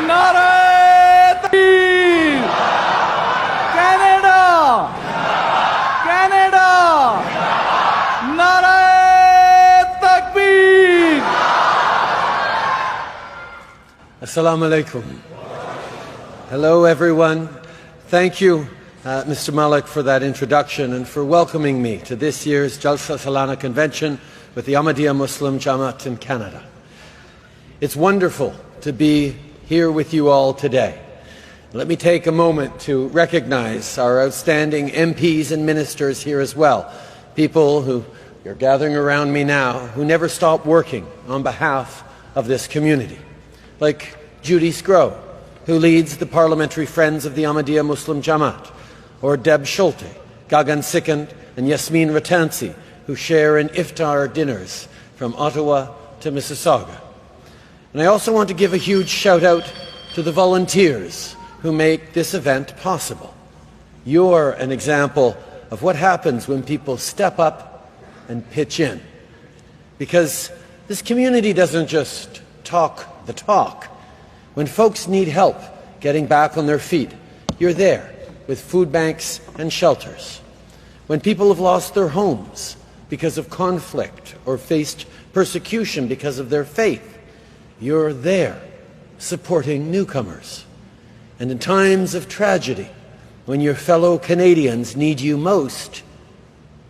नारे तकबीर! Canada! Canada! नारे तकबीर! Assalamu alaikum. Hello, everyone. Thank you, Mr. Malik, for that introduction and for welcoming me to this year's Jalsa Salana Convention with the Ahmadiyya Muslim Jamaat in Canada. It's wonderful to be here with you all today. Let me take a moment to recognize our outstanding MPs and ministers here as well, people who are gathering around me now who never stop working on behalf of this community, like Judy Scrow, who leads the Parliamentary Friends of the Ahmadiyya Muslim Jamaat, or Deb Schulte, Gagan Sikand, and Yasmin Ratansi, who share in iftar dinners from Ottawa to Mississauga. And I also want to give a huge shout out to the volunteers who make this event possible. You're an example of what happens when people step up and pitch in. Because this community doesn't just talk the talk. When folks need help getting back on their feet, you're there with food banks and shelters. When people have lost their homes because of conflict or faced persecution because of their faith, you're there supporting newcomers. And in times of tragedy, when your fellow Canadians need you most,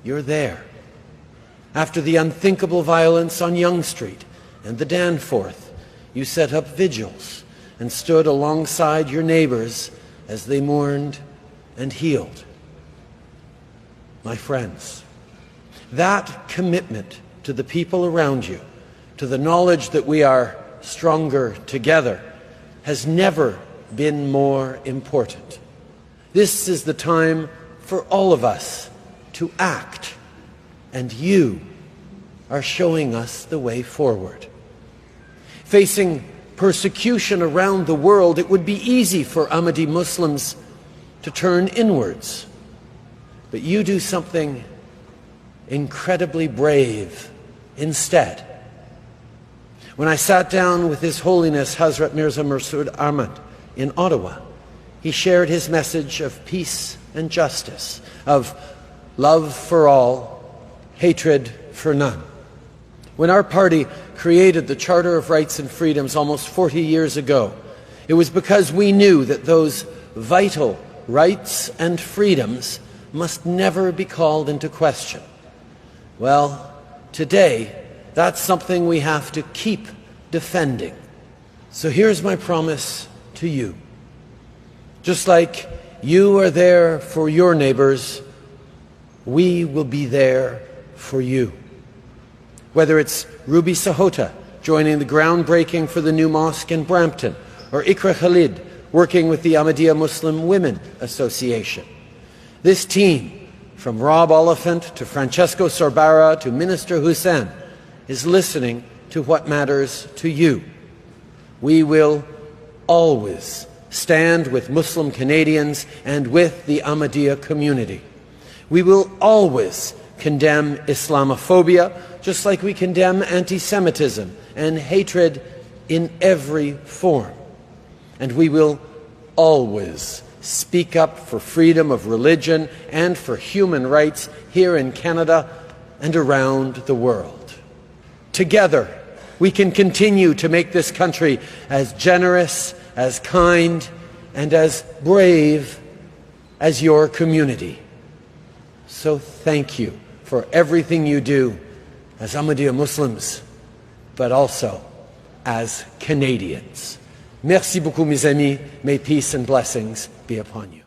you're there. After the unthinkable violence on Yonge Street and the Danforth, you set up vigils and stood alongside your neighbors as they mourned and healed. My friends, that commitment to the people around you, to the knowledge that we are stronger together, has never been more important. This is the time for all of us to act, and you are showing us the way forward. Facing persecution around the world, it would be easy for Ahmadi Muslims to turn inwards. But you do something incredibly brave instead. When I sat down with His Holiness Hazrat Mirza Masroor Ahmad in Ottawa, he shared his message of peace and justice, of love for all, hatred for none. When our party created the Charter of Rights and Freedoms almost 40 years ago, it was because we knew that those vital rights and freedoms must never be called into question. Well, today, that's something we have to keep defending. So here's my promise to you. Just like you are there for your neighbors, we will be there for you. Whether it's Ruby Sahota joining the groundbreaking for the new mosque in Brampton, or Ikra Khalid working with the Ahmadiyya Muslim Women Association. This team, from Rob Oliphant to Francesco Sorbara to Minister Hussain, is listening to what matters to you. We will always stand with Muslim Canadians and with the Ahmadiyya community. We will always condemn Islamophobia, just like we condemn anti-Semitism and hatred in every form. And we will always speak up for freedom of religion and for human rights here in Canada and around the world. Together, we can continue to make this country as generous, as kind, and as brave as your community. So thank you for everything you do as Ahmadiyya Muslims, but also as Canadians. Merci beaucoup, mes amis. May peace and blessings be upon you.